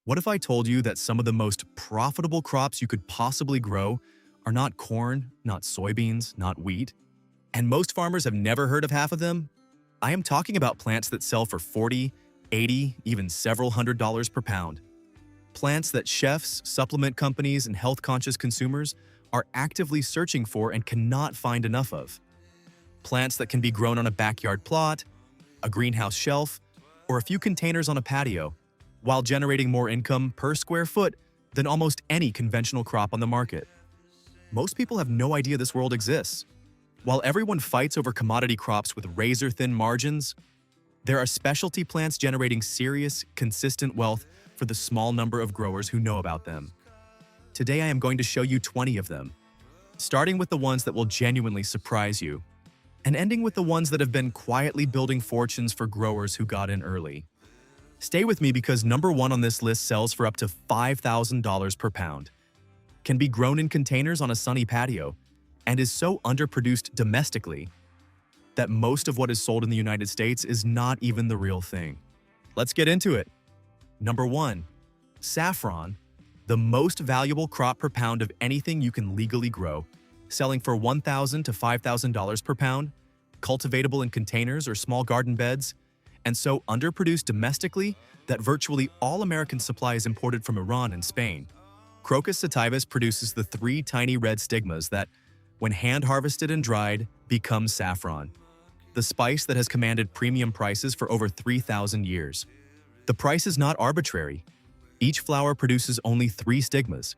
What if I told you that some of the most profitable crops you could possibly grow are not corn, not soybeans, not wheat, and most farmers have never heard of half of them? I am talking about plants that sell for 40, 80, even several $100s per pound. Plants that chefs, supplement companies, and health-conscious consumers are actively searching for and cannot find enough of. Plants that can be grown on a backyard plot, a greenhouse shelf, or a few containers on a patio, while generating more income per square foot than almost any conventional crop on the market. Most people have no idea this world exists. While everyone fights over commodity crops with razor-thin margins, there are specialty plants generating serious, consistent wealth for the small number of growers who know about them. Today I am going to show you 20 of them, starting with the ones that will genuinely surprise you, and ending with the ones that have been quietly building fortunes for growers who got in early. Stay with me because number one on this list sells for up to $5,000 per pound, can be grown in containers on a sunny patio, and is so underproduced domestically that most of what is sold in the United States is not even the real thing. Let's get into it. Number 1. Saffron, the most valuable crop per pound of anything you can legally grow, selling for $1,000 to $5,000 per pound, cultivatable in containers or small garden beds, and so underproduced domestically that virtually all American supply is imported from Iran and Spain. Crocus sativus produces the 3 tiny red stigmas that, when hand-harvested and dried, become saffron, the spice that has commanded premium prices for over 3,000 years. The price is not arbitrary. Each flower produces only 3 stigmas.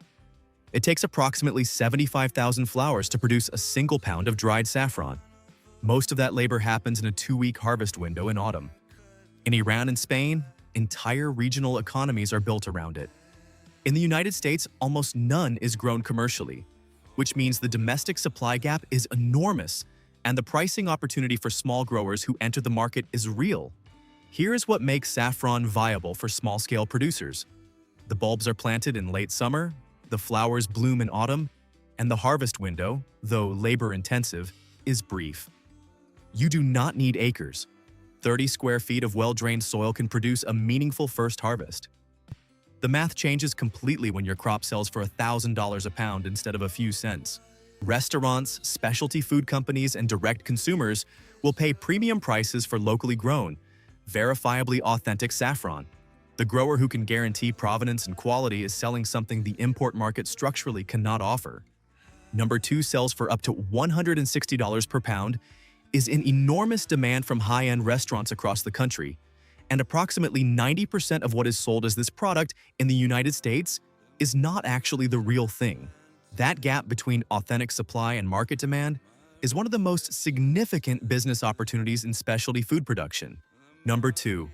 It takes approximately 75,000 flowers to produce a single pound of dried saffron. Most of that labor happens in a 2-week harvest window in autumn. In Iran and Spain, entire regional economies are built around it. In the United States, almost none is grown commercially, which means the domestic supply gap is enormous and the pricing opportunity for small growers who enter the market is real. Here is what makes saffron viable for small-scale producers. The bulbs are planted in late summer, the flowers bloom in autumn, and the harvest window, though labor-intensive, is brief. You do not need acres. 30 square feet of well-drained soil can produce a meaningful first harvest. The math changes completely when your crop sells for $1,000 a pound instead of a few cents. Restaurants, specialty food companies, and direct consumers will pay premium prices for locally grown, verifiably authentic saffron. The grower who can guarantee provenance and quality is selling something the import market structurally cannot offer. Number 2 sells for up to $160 per pound, is in enormous demand from high-end restaurants across the country, and approximately 90% of what is sold as this product in the United States is not actually the real thing. That gap between authentic supply and market demand is one of the most significant business opportunities in specialty food production. Number 2.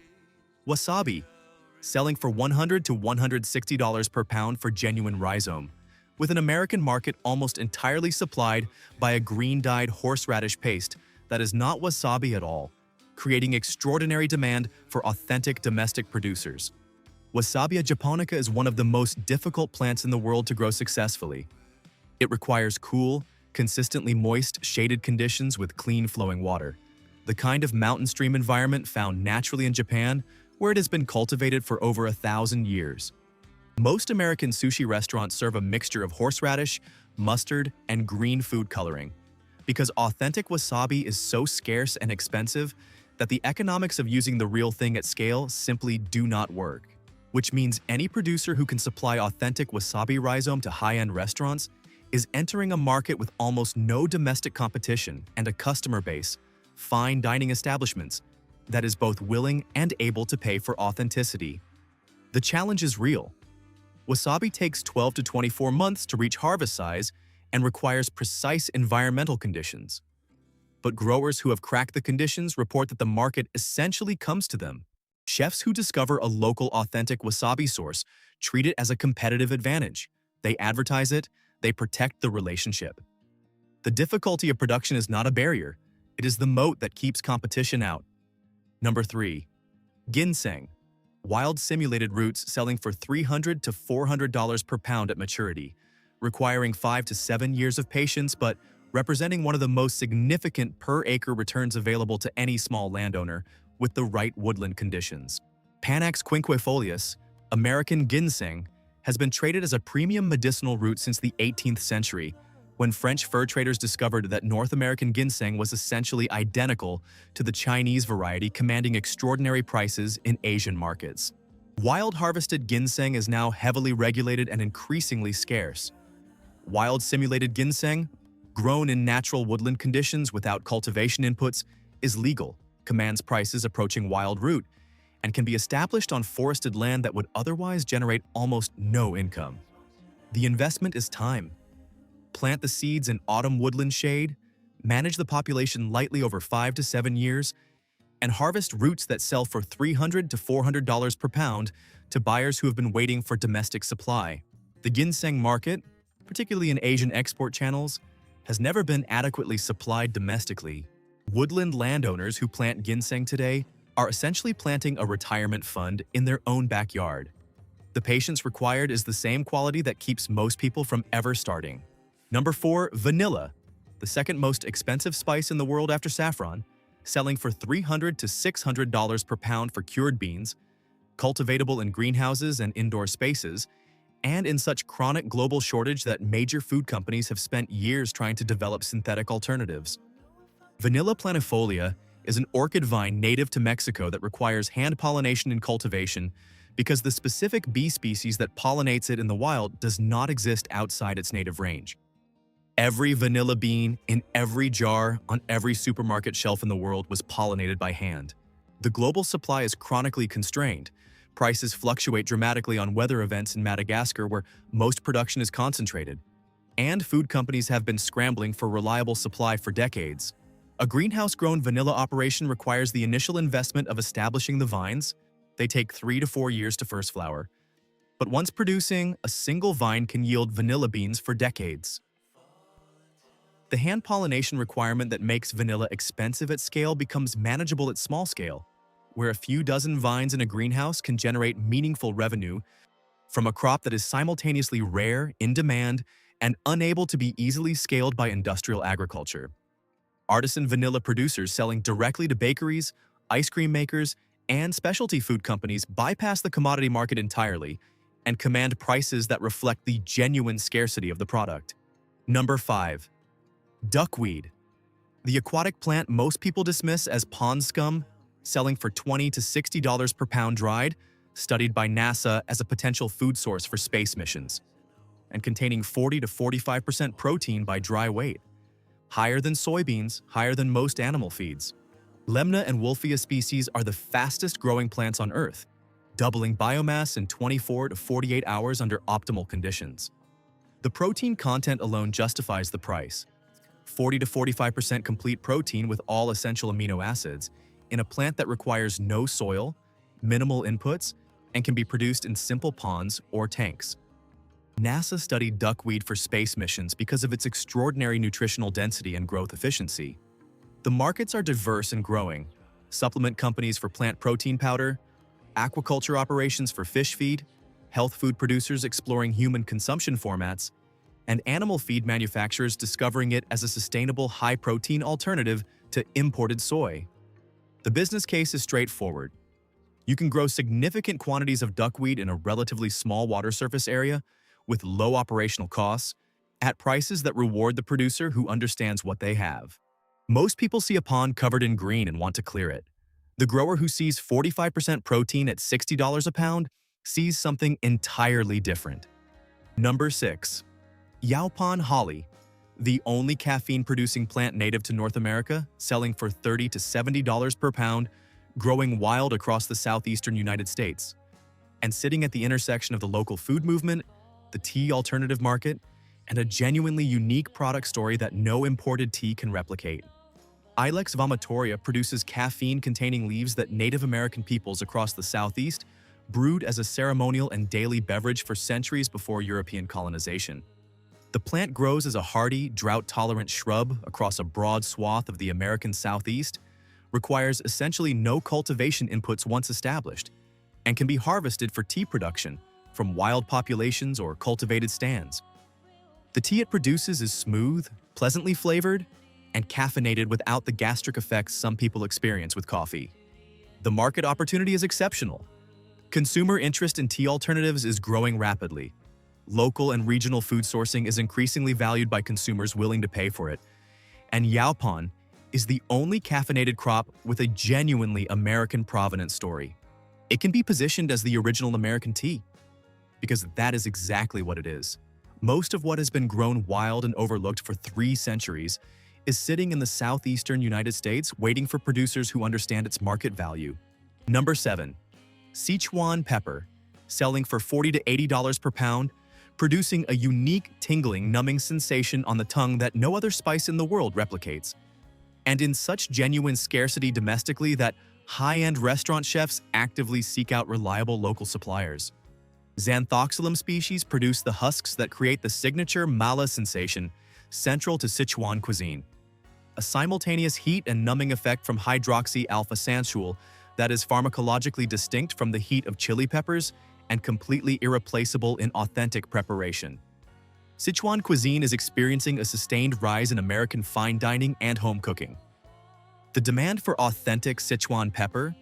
Wasabi, selling for $100 to $160 per pound for genuine rhizome, with an American market almost entirely supplied by a green-dyed horseradish paste that is not wasabi at all, creating extraordinary demand for authentic domestic producers. Wasabia japonica is one of the most difficult plants in the world to grow successfully. It requires cool, consistently moist, shaded conditions with clean flowing water, the kind of mountain stream environment found naturally in Japan, where it has been cultivated for over 1,000 years. Most American sushi restaurants serve a mixture of horseradish, mustard, and green food coloring, because authentic wasabi is so scarce and expensive that the economics of using the real thing at scale simply do not work, which means any producer who can supply authentic wasabi rhizome to high-end restaurants is entering a market with almost no domestic competition and a customer base, fine dining establishments, that is both willing and able to pay for authenticity. The challenge is real. Wasabi takes 12 to 24 months to reach harvest size and requires precise environmental conditions. But growers who have cracked the conditions report that the market essentially comes to them. Chefs who discover a local authentic wasabi source treat it as a competitive advantage. They advertise it, they protect the relationship. The difficulty of production is not a barrier, it is the moat that keeps competition out. Number 3. Ginseng, wild simulated roots selling for $300 to $400 per pound at maturity, requiring 5 to 7 years of patience but representing one of the most significant per-acre returns available to any small landowner with the right woodland conditions. Panax quinquefolius, American ginseng, has been traded as a premium medicinal root since the 18th century, when French fur traders discovered that North American ginseng was essentially identical to the Chinese variety, commanding extraordinary prices in Asian markets. Wild harvested ginseng is now heavily regulated and increasingly scarce. Wild simulated ginseng, grown in natural woodland conditions without cultivation inputs, is legal, commands prices approaching wild root, and can be established on forested land that would otherwise generate almost no income. The investment is time. Plant the seeds in autumn woodland shade, manage the population lightly over 5 to 7 years, and harvest roots that sell for $300 to $400 per pound to buyers who have been waiting for domestic supply. The ginseng market, particularly in Asian export channels, has never been adequately supplied domestically. Woodland landowners who plant ginseng today are essentially planting a retirement fund in their own backyard. The patience required is the same quality that keeps most people from ever starting. Number 4, vanilla, the second most expensive spice in the world after saffron, selling for $300 to $600 per pound for cured beans, cultivatable in greenhouses and indoor spaces, and in such chronic global shortage that major food companies have spent years trying to develop synthetic alternatives. Vanilla planifolia is an orchid vine native to Mexico that requires hand pollination and cultivation because the specific bee species that pollinates it in the wild does not exist outside its native range. Every vanilla bean in every jar on every supermarket shelf in the world was pollinated by hand. The global supply is chronically constrained. Prices fluctuate dramatically on weather events in Madagascar, where most production is concentrated. And food companies have been scrambling for reliable supply for decades. A greenhouse-grown vanilla operation requires the initial investment of establishing the vines. They take 3 to 4 years to first flower. But once producing, a single vine can yield vanilla beans for decades. The hand pollination requirement that makes vanilla expensive at scale becomes manageable at small scale, where a few dozen vines in a greenhouse can generate meaningful revenue from a crop that is simultaneously rare, in demand, and unable to be easily scaled by industrial agriculture. Artisan vanilla producers selling directly to bakeries, ice cream makers, and specialty food companies bypass the commodity market entirely and command prices that reflect the genuine scarcity of the product. Number 5. Duckweed. The aquatic plant most people dismiss as pond scum, selling for $20 to $60 per pound dried, studied by NASA as a potential food source for space missions, and containing 40 to 45% protein by dry weight. Higher than soybeans, higher than most animal feeds. Lemna and Wolfia species are the fastest growing plants on Earth, doubling biomass in 24 to 48 hours under optimal conditions. The protein content alone justifies the price. 40 to 45% complete protein with all essential amino acids in a plant that requires no soil, minimal inputs, and can be produced in simple ponds or tanks. NASA studied duckweed for space missions because of its extraordinary nutritional density and growth efficiency. The markets are diverse and growing. Supplement companies for plant protein powder, aquaculture operations for fish feed, health food producers exploring human consumption formats, and animal feed manufacturers discovering it as a sustainable high-protein alternative to imported soy. The business case is straightforward. You can grow significant quantities of duckweed in a relatively small water surface area with low operational costs, at prices that reward the producer who understands what they have. Most people see a pond covered in green and want to clear it. The grower who sees 45% protein at $60 a pound sees something entirely different. Number 6. Yaupon holly, the only caffeine-producing plant native to North America, selling for $30 to $70 per pound, growing wild across the southeastern United States, and sitting at the intersection of the local food movement, the tea alternative market, and a genuinely unique product story that no imported tea can replicate. Ilex vomitoria produces caffeine-containing leaves that Native American peoples across the Southeast brewed as a ceremonial and daily beverage for centuries before European colonization. The plant grows as a hardy, drought-tolerant shrub across a broad swath of the American Southeast, requires essentially no cultivation inputs once established, and can be harvested for tea production from wild populations or cultivated stands. The tea it produces is smooth, pleasantly flavored, and caffeinated without the gastric effects some people experience with coffee. The market opportunity is exceptional. Consumer interest in tea alternatives is growing rapidly. Local and regional food sourcing is increasingly valued by consumers willing to pay for it, and Yaupon is the only caffeinated crop with a genuinely American provenance story. It can be positioned as the original American tea, because that is exactly what it is. Most of what has been grown wild and overlooked for 3 centuries is sitting in the southeastern United States waiting for producers who understand its market value. Number 7. Sichuan pepper, selling for $40 to $80 per pound, producing a unique, tingling, numbing sensation on the tongue that no other spice in the world replicates. And in such genuine scarcity domestically that high-end restaurant chefs actively seek out reliable local suppliers. Xanthoxylum species produce the husks that create the signature mala sensation central to Sichuan cuisine. A simultaneous heat and numbing effect from hydroxy-alpha-sansule that is pharmacologically distinct from the heat of chili peppers and completely irreplaceable in authentic preparation. Sichuan cuisine is experiencing a sustained rise in American fine dining and home cooking. The demand for authentic Sichuan pepper,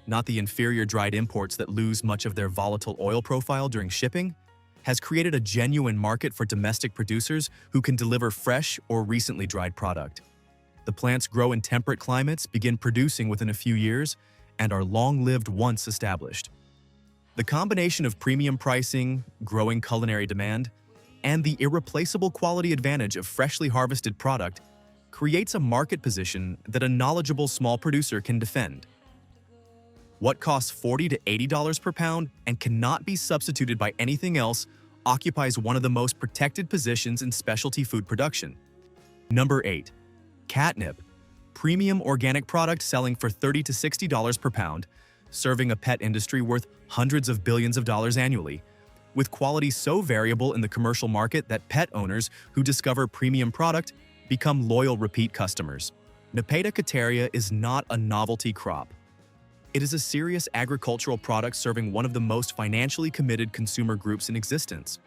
not the inferior dried imports that lose much of their volatile oil profile during shipping, has created a genuine market for domestic producers who can deliver fresh or recently dried product. The plants grow in temperate climates, begin producing within a few years, and are long-lived once established. The combination of premium pricing, growing culinary demand, and the irreplaceable quality advantage of freshly harvested product creates a market position that a knowledgeable small producer can defend. What costs $40 to $80 per pound and cannot be substituted by anything else occupies one of the most protected positions in specialty food production. Number 8. Catnip, premium organic product selling for $30 to $60 per pound, serving a pet industry worth hundreds of billions of dollars annually, with quality so variable in the commercial market that pet owners who discover premium product become loyal repeat customers. Nepeta cateria is not a novelty crop. It is a serious agricultural product serving one of the most financially committed consumer groups in existence.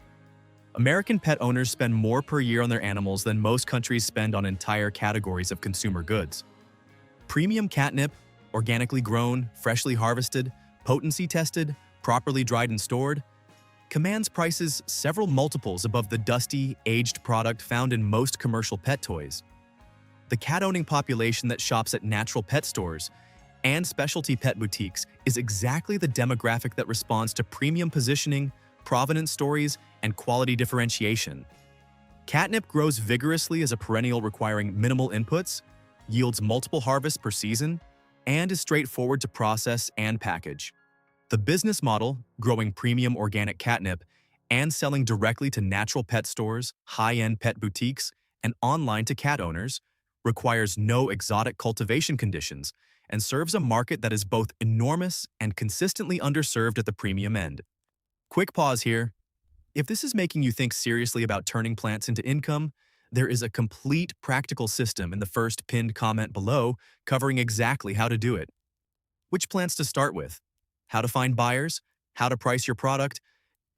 American pet owners spend more per year on their animals than most countries spend on entire categories of consumer goods. Premium catnip, organically grown, freshly harvested, potency tested, properly dried and stored, commands prices several multiples above the dusty, aged product found in most commercial pet toys. The cat-owning population that shops at natural pet stores and specialty pet boutiques is exactly the demographic that responds to premium positioning, provenance stories, and quality differentiation. Catnip grows vigorously as a perennial requiring minimal inputs, yields multiple harvests per season, and is straightforward to process and package. The business model, growing premium organic catnip and selling directly to natural pet stores, high-end pet boutiques, and online to cat owners, requires no exotic cultivation conditions and serves a market that is both enormous and consistently underserved at the premium end. Quick pause here. If this is making you think seriously about turning plants into income, there is a complete practical system in the first pinned comment below covering exactly how to do it. Which plants to start with, how to find buyers, how to price your product,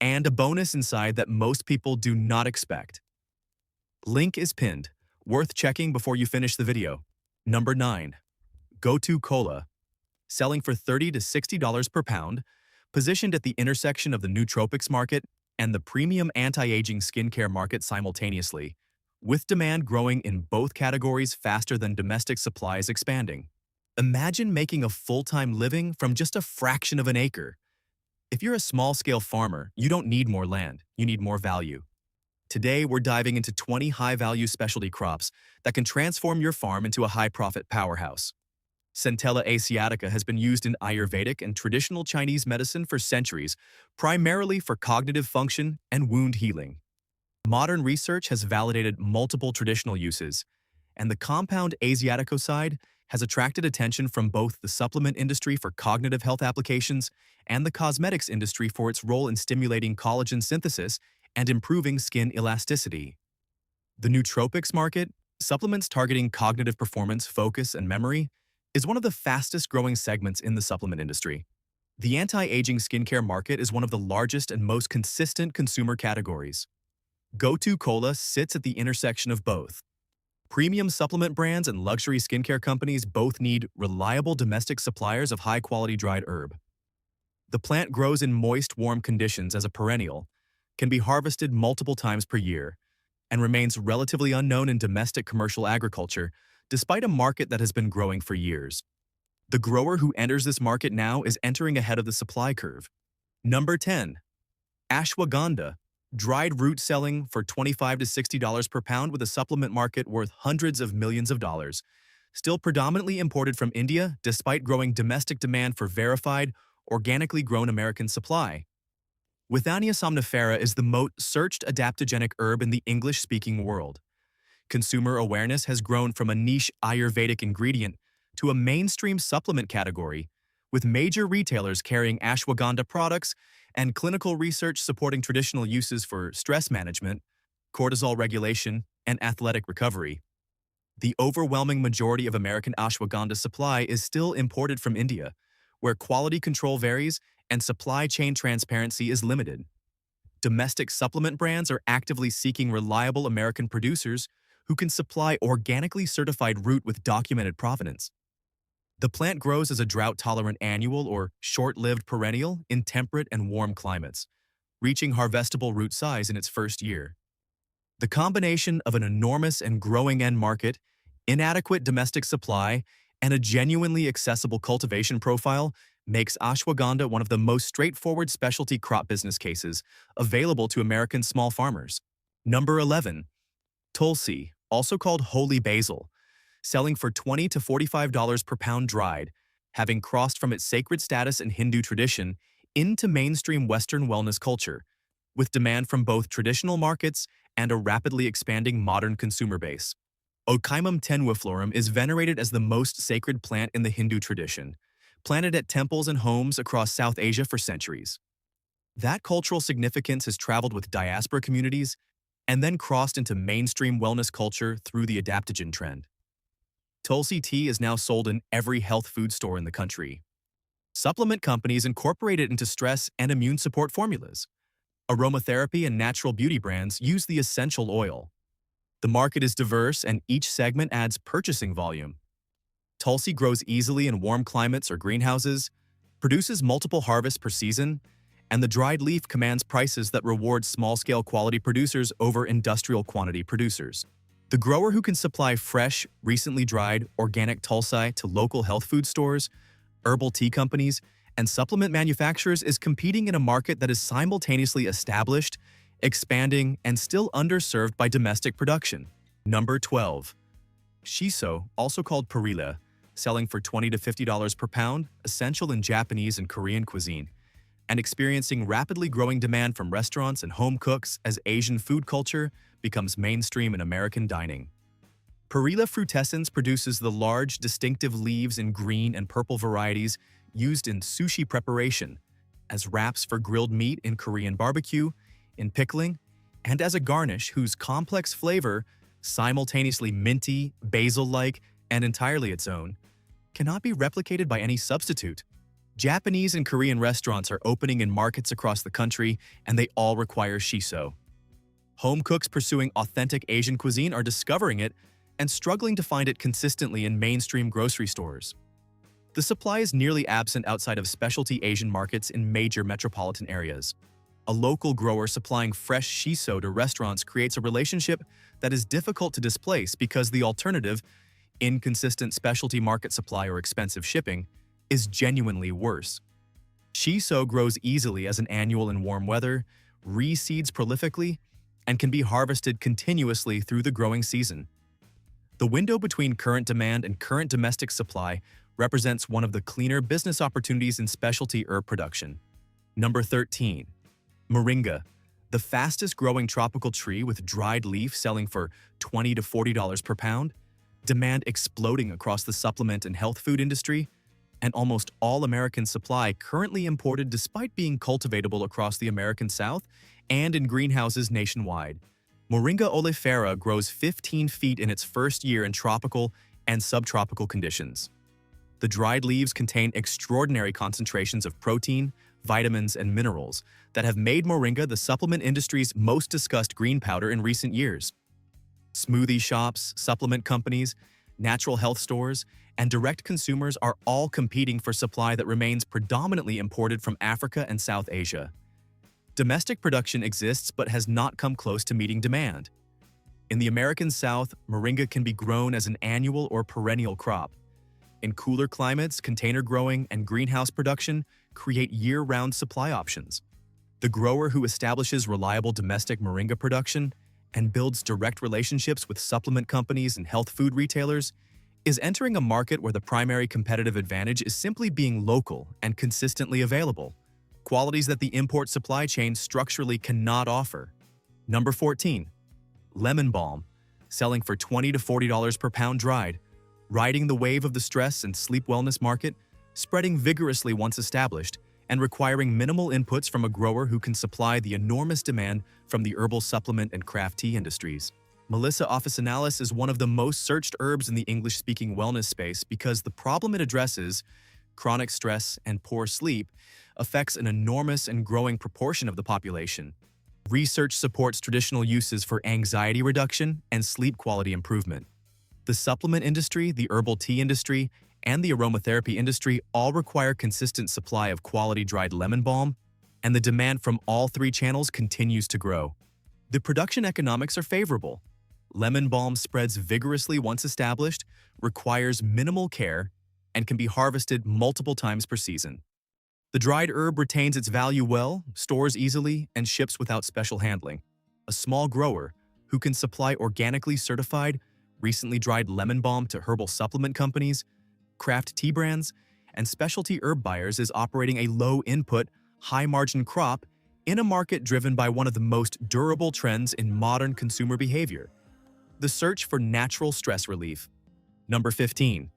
and a bonus inside that most people do not expect. Link is pinned. Worth checking before you finish the video. Number 9. Go-To Cola, selling for $30 to $60 per pound, positioned at the intersection of the nootropics market and the premium anti-aging skincare market simultaneously, with demand growing in both categories faster than domestic supply is expanding. Imagine making a full-time living from just a fraction of an acre. If you're a small-scale farmer, you don't need more land, you need more value. Today, we're diving into 20 high-value specialty crops that can transform your farm into a high-profit powerhouse. Centella asiatica has been used in Ayurvedic and traditional Chinese medicine for centuries, primarily for cognitive function and wound healing. Modern research has validated multiple traditional uses, and the compound asiaticoside has attracted attention from both the supplement industry for cognitive health applications and the cosmetics industry for its role in stimulating collagen synthesis and improving skin elasticity. The nootropics market, supplements targeting cognitive performance, focus, and memory, is one of the fastest-growing segments in the supplement industry. The anti-aging skincare market is one of the largest and most consistent consumer categories. Go-To Cola sits at the intersection of both. Premium supplement brands and luxury skincare companies both need reliable domestic suppliers of high-quality dried herb. The plant grows in moist, warm conditions as a perennial, can be harvested multiple times per year, and remains relatively unknown in domestic commercial agriculture, despite a market that has been growing for years. The grower who enters this market now is entering ahead of the supply curve. Number 10. Ashwagandha, dried root selling for $25 to $60 per pound with a supplement market worth hundreds of millions of dollars. Still predominantly imported from India despite growing domestic demand for verified, organically grown American supply. Withania somnifera is the most searched adaptogenic herb in the English-speaking world. Consumer awareness has grown from a niche Ayurvedic ingredient to a mainstream supplement category, with major retailers carrying ashwagandha products and clinical research supporting traditional uses for stress management, cortisol regulation, and athletic recovery. The overwhelming majority of American ashwagandha supply is still imported from India, where quality control varies and supply chain transparency is limited. Domestic supplement brands are actively seeking reliable American producers who can supply organically certified root with documented provenance. The plant grows as a drought-tolerant annual or short-lived perennial in temperate and warm climates, reaching harvestable root size in its first year. The combination of an enormous and growing end market, inadequate domestic supply, and a genuinely accessible cultivation profile makes ashwagandha one of the most straightforward specialty crop business cases available to American small farmers. Number 11. Tulsi, also called holy basil, selling for $20 to $45 per pound dried, having crossed from its sacred status in Hindu tradition into mainstream Western wellness culture, with demand from both traditional markets and a rapidly expanding modern consumer base. Ochium tenuiflorum is venerated as the most sacred plant in the Hindu tradition, planted at temples and homes across South Asia for centuries. That cultural significance has traveled with diaspora communities and then crossed into mainstream wellness culture through the adaptogen trend. Tulsi tea is now sold in every health food store in the country. Supplement companies incorporate it into stress and immune support formulas. Aromatherapy and natural beauty brands use the essential oil. The market is diverse and each segment adds purchasing volume. Tulsi grows easily in warm climates or greenhouses, produces multiple harvests per season, and the dried leaf commands prices that reward small-scale quality producers over industrial quantity producers. The grower who can supply fresh, recently dried, organic Tulsi to local health food stores, herbal tea companies, and supplement manufacturers is competing in a market that is simultaneously established, expanding, and still underserved by domestic production. Number 12. Shiso, also called perilla, selling for $20 to $50 per pound, essential in Japanese and Korean cuisine, and experiencing rapidly growing demand from restaurants and home cooks as Asian food culture becomes mainstream in American dining. Perilla frutescens produces the large, distinctive leaves in green and purple varieties used in sushi preparation, as wraps for grilled meat in Korean barbecue, in pickling, and as a garnish whose complex flavor, simultaneously minty, basil-like, and entirely its own, cannot be replicated by any substitute. Japanese and Korean restaurants are opening in markets across the country, and they all require shiso. Home cooks pursuing authentic Asian cuisine are discovering it and struggling to find it consistently in mainstream grocery stores. The supply is nearly absent outside of specialty Asian markets in major metropolitan areas. A local grower supplying fresh shiso to restaurants creates a relationship that is difficult to displace because the alternative, inconsistent specialty market supply or expensive shipping, is genuinely worse. Shiso grows easily as an annual in warm weather, reseeds prolifically, and can be harvested continuously through the growing season. The window between current demand and current domestic supply represents one of the cleaner business opportunities in specialty herb production. Number 13. Moringa, the fastest-growing tropical tree with dried leaf selling for $20 to $40 per pound, demand exploding across the supplement and health food industry, and almost all American supply currently imported despite being cultivatable across the American South and in greenhouses nationwide. Moringa oleifera grows 15 feet in its first year in tropical and subtropical conditions. The dried leaves contain extraordinary concentrations of protein, vitamins, and minerals that have made moringa the supplement industry's most discussed green powder in recent years. Smoothie shops, supplement companies, natural health stores, and direct consumers are all competing for supply that remains predominantly imported from Africa and South Asia. Domestic production exists but has not come close to meeting demand. In the American South, moringa can be grown as an annual or perennial crop. In cooler climates, container growing and greenhouse production create year-round supply options. The grower who establishes reliable domestic moringa production and builds direct relationships with supplement companies and health food retailers is entering a market where the primary competitive advantage is simply being local and consistently available, qualities that the import supply chain structurally cannot offer. Number 14. Lemon balm, selling for $20 to $40 per pound dried, riding the wave of the stress and sleep wellness market, spreading vigorously once established, and requiring minimal inputs from a grower who can supply the enormous demand from the herbal supplement and craft tea industries. Melissa officinalis is one of the most searched herbs in the English-speaking wellness space because the problem it addresses, chronic stress and poor sleep, affects an enormous and growing proportion of the population. Research supports traditional uses for anxiety reduction and sleep quality improvement. The supplement industry, the herbal tea industry, and the aromatherapy industry all require consistent supply of quality dried lemon balm, and the demand from all three channels continues to grow. The production economics are favorable. Lemon balm spreads vigorously once established, requires minimal care, and can be harvested multiple times per season. The dried herb retains its value well, stores easily, and ships without special handling. A small grower who can supply organically certified, recently dried lemon balm to herbal supplement companies, craft tea brands, and specialty herb buyers is operating a low-input, high-margin crop in a market driven by one of the most durable trends in modern consumer behavior: the search for natural stress relief. Number 15.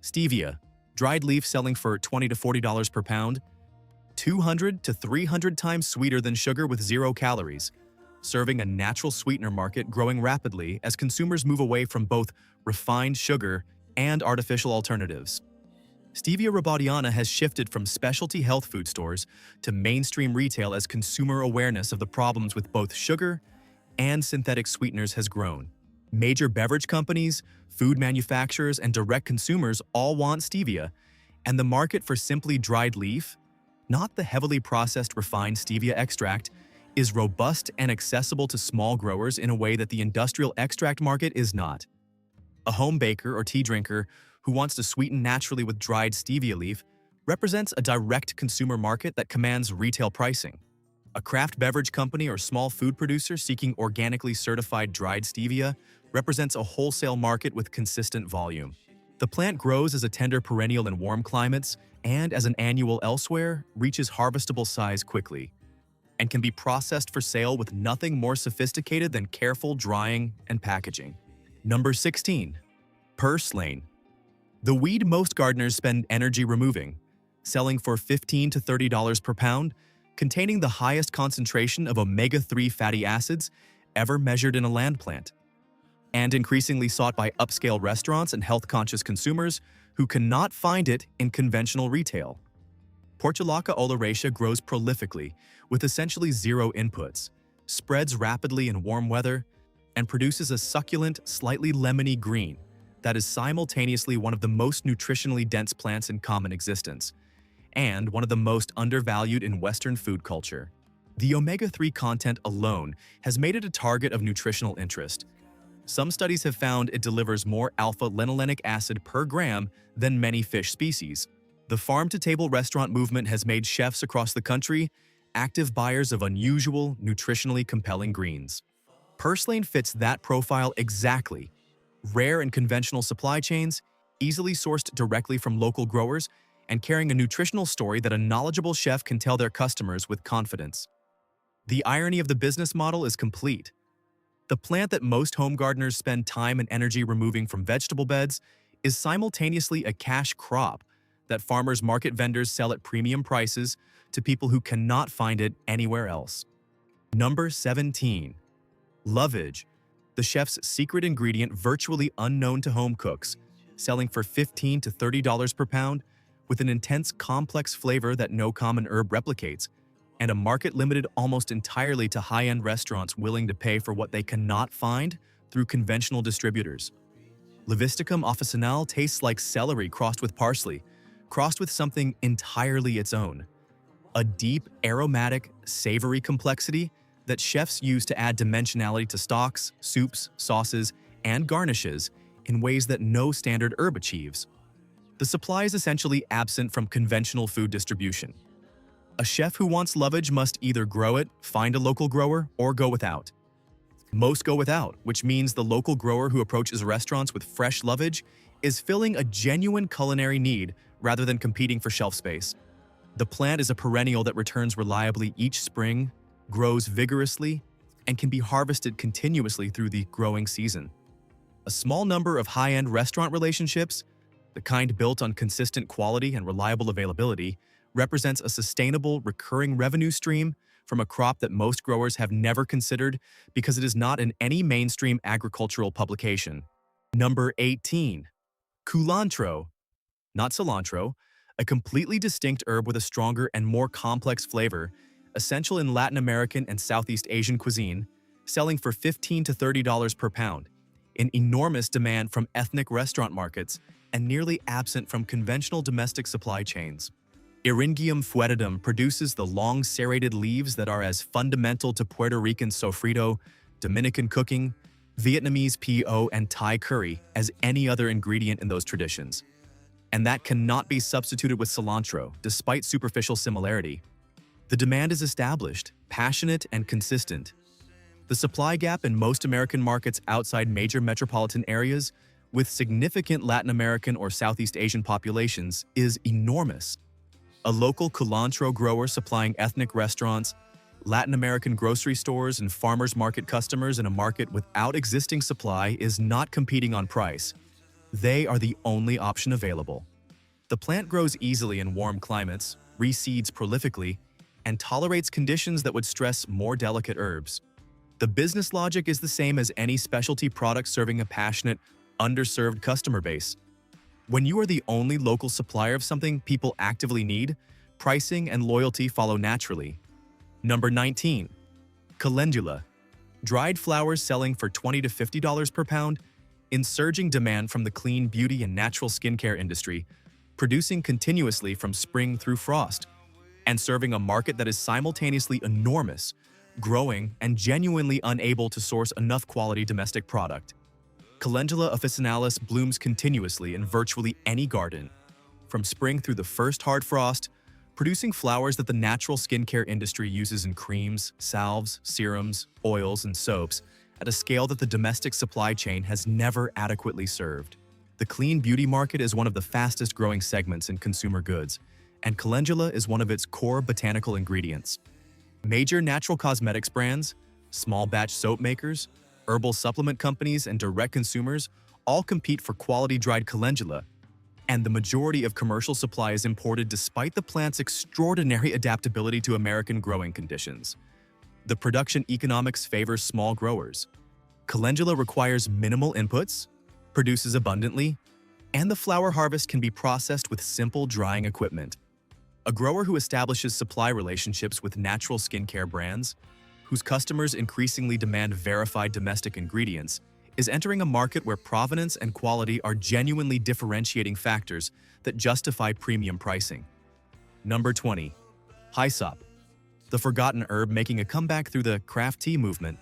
Stevia, dried leaf selling for $20 to $40 per pound, 200 to 300 times sweeter than sugar with 0 calories, serving a natural sweetener market growing rapidly as consumers move away from both refined sugar and artificial alternatives. Stevia rebaudiana has shifted from specialty health food stores to mainstream retail as consumer awareness of the problems with both sugar and synthetic sweeteners has grown. Major beverage companies, food manufacturers, and direct consumers all want stevia, and the market for simply dried leaf, not the heavily processed refined stevia extract, is robust and accessible to small growers in a way that the industrial extract market is not. A home baker or tea drinker who wants to sweeten naturally with dried stevia leaf represents a direct consumer market that commands retail pricing. A craft beverage company or small food producer seeking organically certified dried stevia represents a wholesale market with consistent volume. The plant grows as a tender perennial in warm climates and, as an annual elsewhere, reaches harvestable size quickly and can be processed for sale with nothing more sophisticated than careful drying and packaging. Number 16. Purslane, the weed most gardeners spend energy removing, selling for $15 to $30 per pound, containing the highest concentration of omega-3 fatty acids ever measured in a land plant, and increasingly sought by upscale restaurants and health-conscious consumers who cannot find it in conventional retail. Portulaca oleracea grows prolifically with essentially 0 inputs, spreads rapidly in warm weather, and produces a succulent, slightly lemony green that is simultaneously one of the most nutritionally dense plants in common existence, and one of the most undervalued in Western food culture. The omega-3 content alone has made it a target of nutritional interest. Some studies have found it delivers more alpha-linolenic acid per gram than many fish species. The farm-to-table restaurant movement has made chefs across the country active buyers of unusual, nutritionally compelling greens. Purslane fits that profile exactly. Rare in conventional supply chains, easily sourced directly from local growers, and carrying a nutritional story that a knowledgeable chef can tell their customers with confidence. The irony of the business model is complete. The plant that most home gardeners spend time and energy removing from vegetable beds is simultaneously a cash crop that farmers market vendors sell at premium prices to people who cannot find it anywhere else. Number 17. Lovage, the chef's secret ingredient virtually unknown to home cooks, selling for $15 to $30 per pound, with an intense, complex flavor that no common herb replicates, and a market limited almost entirely to high-end restaurants willing to pay for what they cannot find through conventional distributors. Levisticum officinale tastes like celery crossed with parsley, crossed with something entirely its own. A deep, aromatic, savory complexity that chefs use to add dimensionality to stocks, soups, sauces, and garnishes in ways that no standard herb achieves. The supply is essentially absent from conventional food distribution. A chef who wants lovage must either grow it, find a local grower, or go without. Most go without, which means the local grower who approaches restaurants with fresh lovage is filling a genuine culinary need rather than competing for shelf space. The plant is a perennial that returns reliably each spring, grows vigorously, and can be harvested continuously through the growing season. A small number of high-end restaurant relationships, the kind built on consistent quality and reliable availability, represents a sustainable, recurring revenue stream from a crop that most growers have never considered because it is not in any mainstream agricultural publication. Number 18. Culantro, not cilantro, a completely distinct herb with a stronger and more complex flavor, essential in Latin American and Southeast Asian cuisine, selling for $15 to $30 per pound, in enormous demand from ethnic restaurant markets and nearly absent from conventional domestic supply chains. Eryngium foetidum produces the long serrated leaves that are as fundamental to Puerto Rican sofrito, Dominican cooking, Vietnamese po, and Thai curry as any other ingredient in those traditions. And that cannot be substituted with cilantro, despite superficial similarity. The demand is established, passionate, and consistent. The supply gap in most American markets outside major metropolitan areas, with significant Latin American or Southeast Asian populations, is enormous. A local culantro grower supplying ethnic restaurants, Latin American grocery stores, and farmers market customers in a market without existing supply is not competing on price. They are the only option available. The plant grows easily in warm climates, reseeds prolifically, and tolerates conditions that would stress more delicate herbs. The business logic is the same as any specialty product serving a passionate, underserved customer base. When you are the only local supplier of something people actively need, pricing and loyalty follow naturally. Number 19. Calendula, dried flowers selling for $20 to $50 per pound, in surging demand from the clean beauty and natural skincare industry, producing continuously from spring through frost, and serving a market that is simultaneously enormous, growing, and genuinely unable to source enough quality domestic product. Calendula officinalis blooms continuously in virtually any garden, from spring through the first hard frost, producing flowers that the natural skincare industry uses in creams, salves, serums, oils, and soaps at a scale that the domestic supply chain has never adequately served. The clean beauty market is one of the fastest growing segments in consumer goods, and calendula is one of its core botanical ingredients. Major natural cosmetics brands, small batch soap makers, herbal supplement companies, and direct consumers all compete for quality dried calendula, and the majority of commercial supply is imported despite the plant's extraordinary adaptability to American growing conditions. The production economics favors small growers. Calendula requires minimal inputs, produces abundantly, and the flower harvest can be processed with simple drying equipment. A grower who establishes supply relationships with natural skincare brands, whose customers increasingly demand verified domestic ingredients, is entering a market where provenance and quality are genuinely differentiating factors that justify premium pricing. Number 20. Hyssop, the forgotten herb making a comeback through the craft tea movement,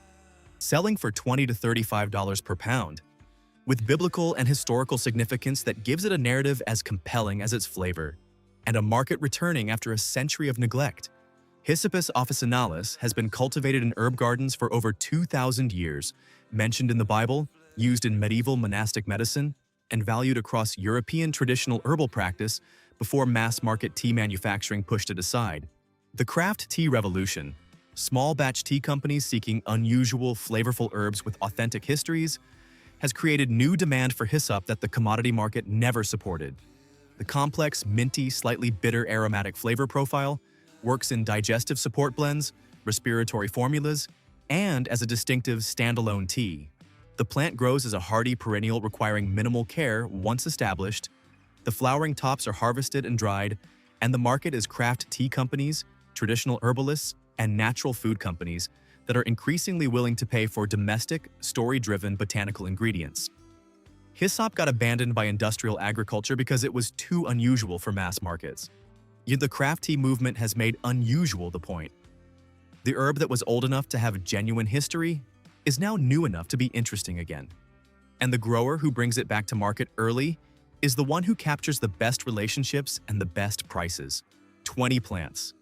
selling for $20 to $35 per pound, with biblical and historical significance that gives it a narrative as compelling as its flavor, and a market returning after a century of neglect. Hyssopus officinalis has been cultivated in herb gardens for over 2,000 years, mentioned in the Bible, used in medieval monastic medicine, and valued across European traditional herbal practice before mass-market tea manufacturing pushed it aside. The craft tea revolution, small batch tea companies seeking unusual, flavorful herbs with authentic histories, has created new demand for hyssop that the commodity market never supported. The complex, minty, slightly bitter aromatic flavor profile works in digestive support blends, respiratory formulas, and as a distinctive standalone tea. The plant grows as a hardy perennial requiring minimal care once established. The flowering tops are harvested and dried, and the market is craft tea companies, traditional herbalists, and natural food companies that are increasingly willing to pay for domestic, story-driven botanical ingredients. Hyssop got abandoned by industrial agriculture because it was too unusual for mass markets. Yet the craft tea movement has made unusual the point. The herb that was old enough to have genuine history is now new enough to be interesting again. And the grower who brings it back to market early is the one who captures the best relationships and the best prices. 20 plants.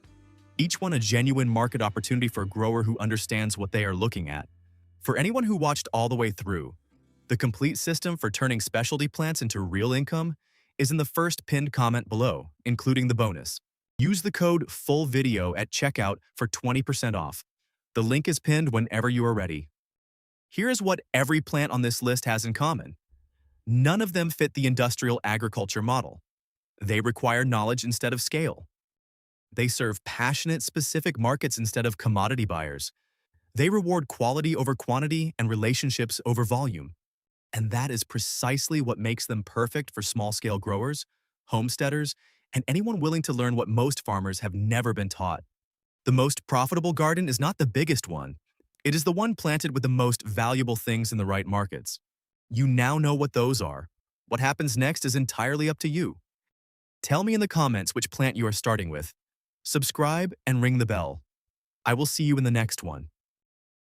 Each one a genuine market opportunity for a grower who understands what they are looking at. For anyone who watched all the way through, the complete system for turning specialty plants into real income is in the first pinned comment below, including the bonus. Use the code FULLVIDEO at checkout for 20% off. The link is pinned whenever you are ready. Here is what every plant on this list has in common. None of them fit the industrial agriculture model. They require knowledge instead of scale. They serve passionate, specific markets instead of commodity buyers. They reward quality over quantity and relationships over volume. And that is precisely what makes them perfect for small-scale growers, homesteaders, and anyone willing to learn what most farmers have never been taught. The most profitable garden is not the biggest one. It is the one planted with the most valuable things in the right markets. You now know what those are. What happens next is entirely up to you. Tell me in the comments which plant you are starting with. Subscribe and ring the bell. I will see you in the next one.